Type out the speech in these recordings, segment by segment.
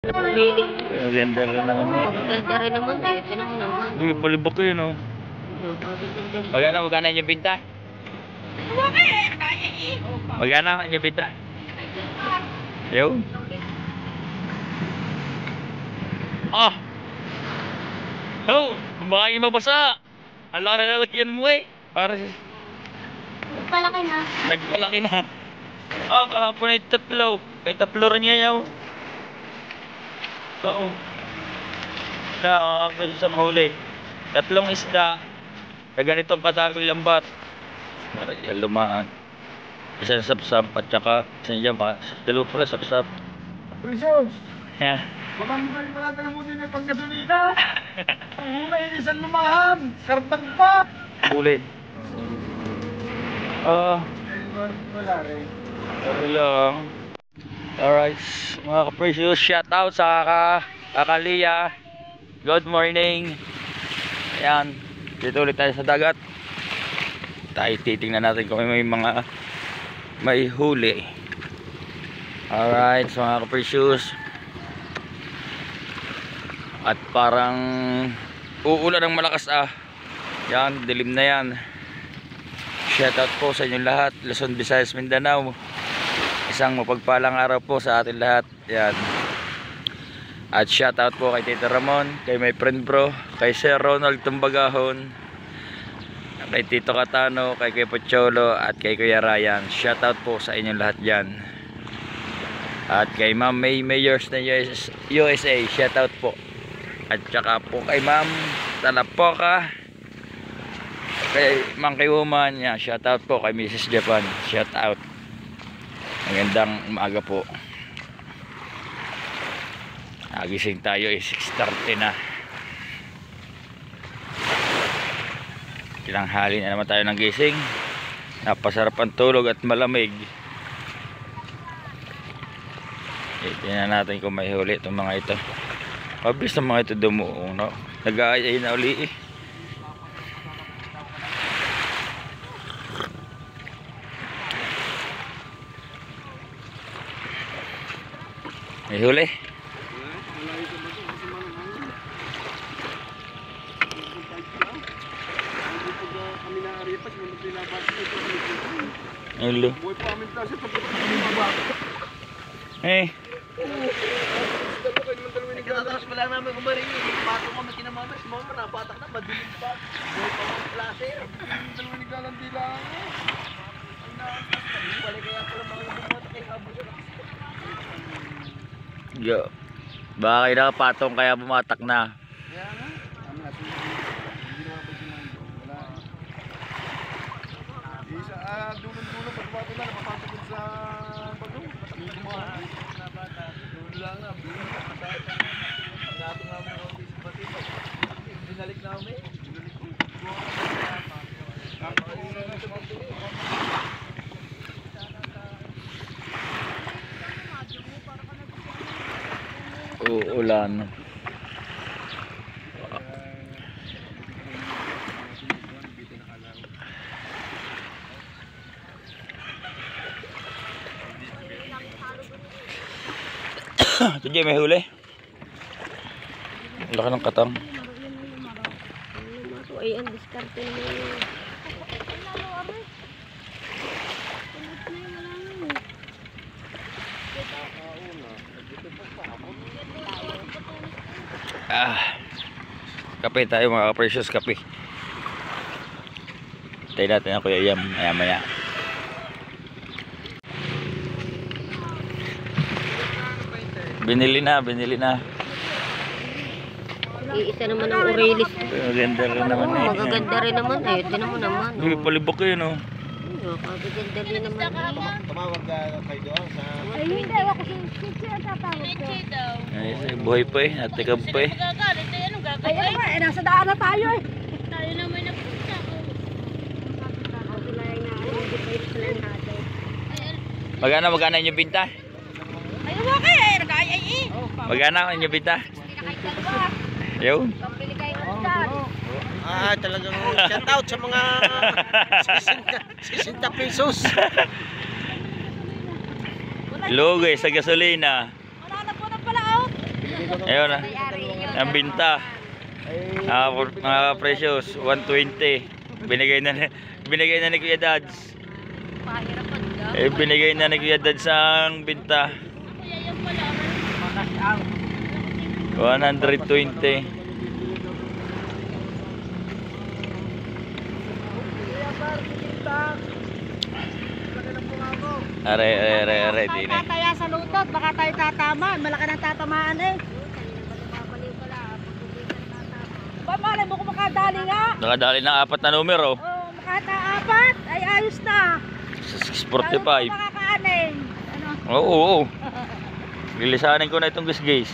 Really? Ganda rin naman. Maganda rin naman eh. Tinan mo naman. Uy, palibok ko yun, oh. Magkano yung binta? Magkano yung binta? Ayaw? Ah! Oh! Baka yung mabasa! Ang laki na lalagyan mo eh! Para Palaki na. nagpalaki na. Ah, kahapon ay tatlo. May tatlo rin yayaw. Oo. Na, sa mahuli. Tatlong isda. Kaya ganitong katagol lambat. Para yan lumaan. Isa na sapsap at saka isa niya pa. Dalawa pala sapsap. Precious! Yeah. Mamamahal pa natin mo din yung pagkasunita! May isang lumahan! Kartag pa! Ulit. Wala rin. Okay lang. Alright, mga ka-precious, shoutout sa Kakalia. Good morning. Ayan, dito ulit tayo sa dagat. Tayo titingnan natin kung may huli. Alright, so mga ka-precious. At parang uulan ng malakas Yan, dilim na yan. Shoutout po sa inyong lahat, Luzon, Visayas, Mindanao. Isang mapagpalang araw po sa atin lahat. Yan. At shoutout po kay Tito Ramon, kay my friend bro, kay Sir Ronald Tumbagahon, kay Tito Katano, kay Pocholo, at kay Kuya Ryan. Shoutout po sa inyong lahat dyan. At kay Ma'am May Mayors na USA, shoutout po. At saka po kay Ma'am Talapoka, kay Mang Kay Woman, yeah, shoutout po kay Mrs. Japan, shoutout. Magandang umaga po. Nagising tayo 6:30 na. Tinanghali na naman tayo ng gising. Napasarap ang tulog at malamig. Tingnan natin kung may huli itong mga ito. Mabilis ng mga ito dumuong, no? Nag-aayay na uli eh. May huli. Hello. Eh. Kinatakas pa lang namin kumari. Patong kami kinamama. Si mama nabatak na. Madilim pa. Buhay pa mga klase. Dalawang naglalandi lang. Balik kaya pala mga bumatak kay Habos. Yo. Baka kayo nakapatong kaya bumatak na. Kaya nga. Hindi naman pa si Mando. Wala. Isa, dulong-dulong. Pagbato na. Napapasok sa bagong. Hindi mo dulong lang na. Pagdato nga mo ng office pati. Binalik namin. Binalik ko. Napakauna na sa Mando. Uulan. Ito dyan, may huli. Laki ng katang. Ay, ang diskarte naman. Kape tayo mga precious, kape. Tayo natin ang Kuya Yam maya maya. Binili na. Iisa naman ang Aurelis. Maganda rin naman eh. Magaganda rin naman eh. Tinan mo naman. Uy, palibok ko yun, oh. Magaganda rin naman eh. Tumawag ka kayo doon sa... Ay, hindi. Ako si ang tatawag ko. Ay, buhay pa eh. Natikab pa eh. Ay, ano ba? Nasa daan na tayo eh. Tayo naman na punta. Magkano yung binta? Ay, okay. Ay, nag-ay-ay eh. Magkano yung binta? Yun. Pambili kayo ng dad. Talagang shout out sa mga 60 pesos. Lugay sa gasolina. Wala na po na pala, oh. Ayun na. Ang binta. Mga precious, 120. Binigay na ni Kuya Dads. Pahirapan ka. Binigay na ni Kuya Dads ang binta. Kuya, yan pala. 120. Are, di na. Tataya sa lutot, baka tayo tatama. Malaki ng tatamaan eh. Ba, malay mo kung makadali nga. Nakadali ng 4 na numero. Oh, makataapat. Ay, ayos na. 45. Makakaanin. Ano? Oo. Lilisanin ko na itong gisgis.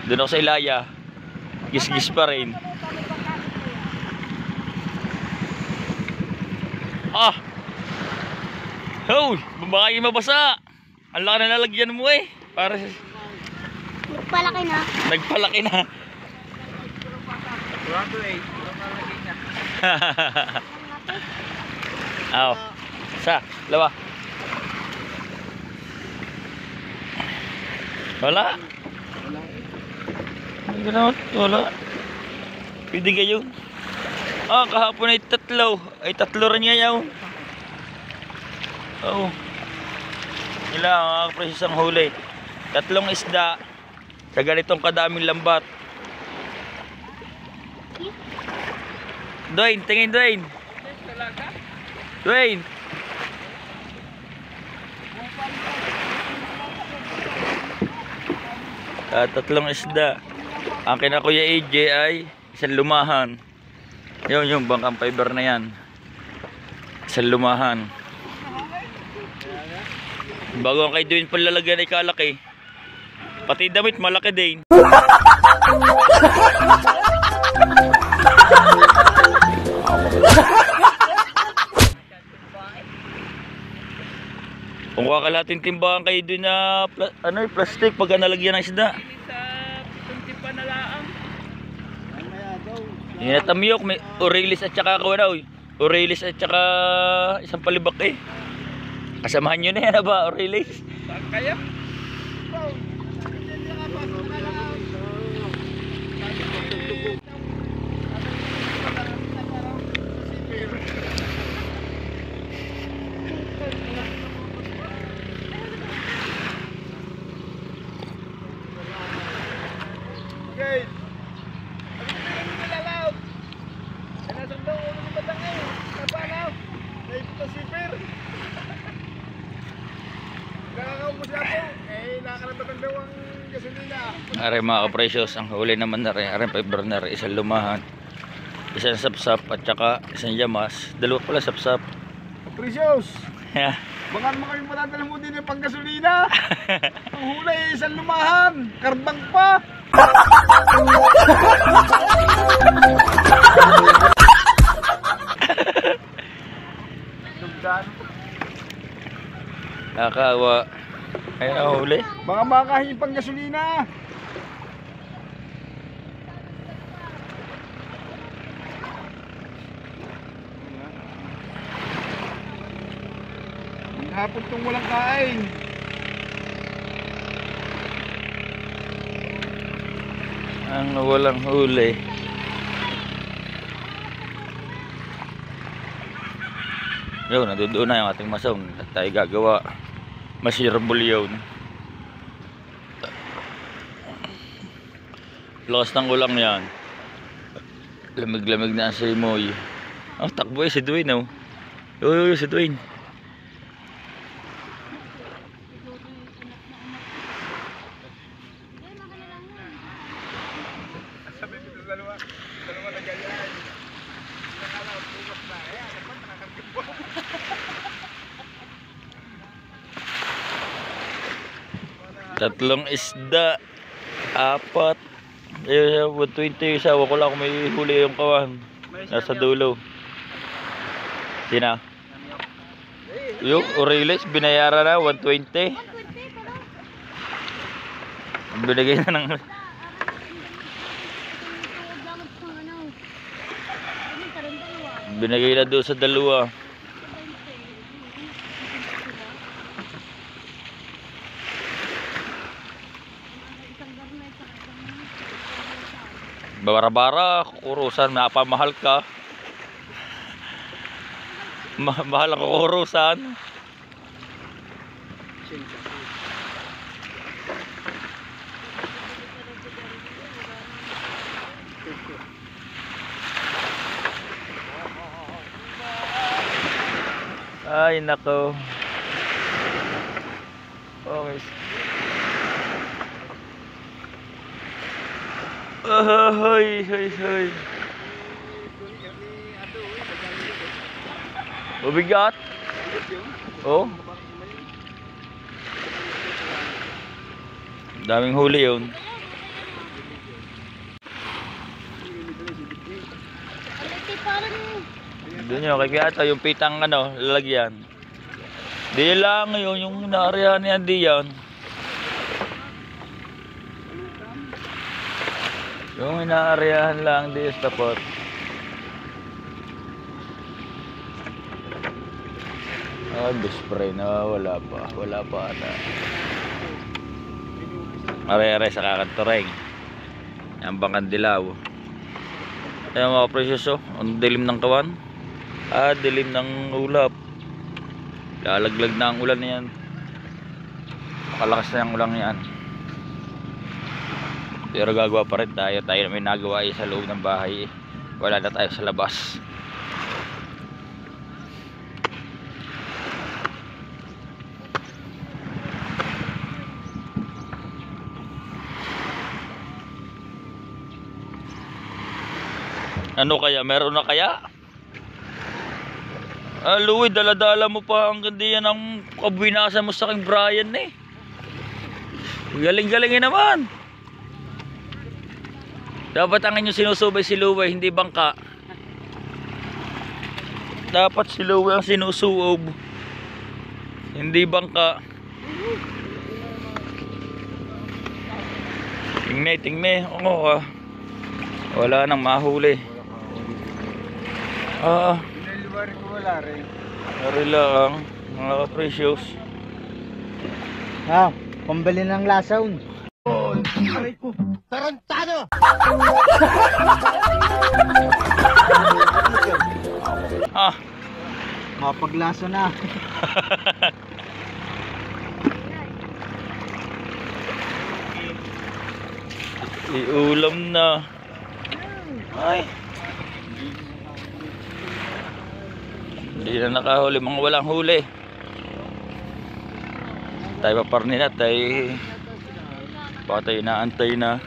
Doon ako sa Ilaya. Gisgis pa rin. Ah! Oh! Baka yung mabasa! Ang laki na nalagyan mo eh. Para Palaki na. nagpalaki na. Aw. Sa, lawa. Wala. Wala. Pwede kayo. Ah, kahapon ay 3. Ay 3 rin ngayon. Oo. Ilang mga presyo ang huli. 3 isda. Sa ganitong kadaming lambat. Dwayne, tingin Dwayne. Dwayne. Tatlong isda. Ang kina Kuya AJ ay isang lumahan. Yun yung bangkang fiber na yan. Isang lumahan. Bago ang kay Dwayne palalagyan ay kalaki. Pati damit malaki din. Kung kakalating timbangan kayo doon na plastic pag nalagyan ng isda. Yung natamyok, may Aurelis at saka Aurelis at saka isang palibak eh. Kasamahan nyo na yan ba, Aurelis? Kaya? Okay. Ano yung nilalaw? Ay nasang daw ulo ng batang eh. Napalaw. Naipot ang sipir. Nakakaw mo siya po. Eh nakakalabatang daw ang gasolina. Are mga kapresyos, ang huli naman na rin. Are fiber na rin, isang lumahan. Isang sapsap at saka isang yamas. Dalawa pala sapsap. Precious. Baka naman kami matadala mo din yung panggasolina. Ang huli isang lumahan. Karbang pa. Nakawa. Ayun ang huli. Baka makahin pang gasolina. Hapon tong walang kain. Ang walang huli. Yun, nandoon na yung ating masong at tayo gagawa. Masirable yun. Lakas ng ulang yan. Lamig-lamig na ang simoy. Oh, takbo eh si Dwayne oh. Uy, si Dwayne. Sabi ko dalawa na ganyan. Nakala ko tumas na. Ano ba nakakagbo? Tatlong isda. 4. Eh, 120 isa. Wala ko may huli yung kawan. Nasa dulo. Sina? Yung Aurelis, binayaran na 120. Binigay na ng... Binigay na doon sa dalawa. Bara-bara, kukurusan, napamahal ka. Mahal ang kukurusan. Ay, nako. Okay. Hoy, hoy, hoy. Mabigat. Oh. Daming huli yun. Alati parang Doon yun, kay Kiyata, yung pitang ano, lalagyan. Di lang yun, yung naarihan niyan, di yan. Yung inaarihan lang, di sa tapot. Ah, spray na, wala pa ata. Are-are sa kakantoreng. Yan bangkan dilaw. Ayan mga precious, oh, ang dilim ng kawan. Ah, dilim ng ulap. Lalaglag na ang ulan na yan. Makalakas na ang ulan yan. Pero gagawa pa rin tayo. Tayo na may nagawa sa loob ng bahay. Wala na tayo sa labas. Ano kaya? Meron na kaya? Louie, dala-dala mo pa ang gandi yan ang kabwinasan mo sa aking Brian eh. Galing-galingin naman. Dapat ang inyong sinusubay si Louie, hindi bangka. Dapat si Louie ang sinusuob, hindi bangka. Tingnan. Oo, wala nang mahuli. Niliwari ko wala rin. Ari lang, mga precious. Ha, pambili ng lasaw. Aray ko. Tarantado! Ah, Mapaglaso na. iulam na. Ay. Hindi na nakahuli, mga walang huli. Tayo paparni na, tayo patay na, antay na.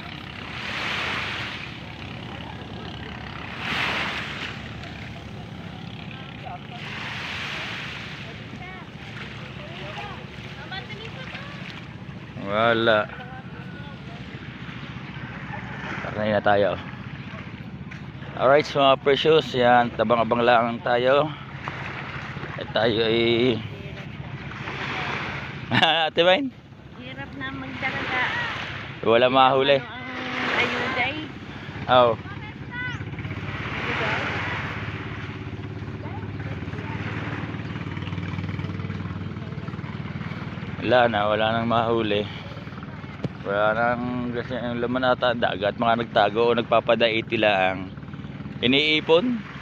Wala. Parni na tayo. Alright, so mga precious, yan, tabang-abang lang tayo. At tayo ay Ate Vine, hirap na magdalaga. wala mahuli. Ang ayuda eh. Oo. Wala nang mahuli. Wala nang kasi ang laman ata dagat, mga nagtago o nagpapadaiti lang. Iniipon.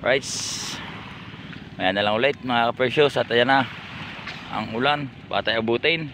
Right. Ayan na lang ulit mga ka-precious, at ayan na ang ulan, patay abutin.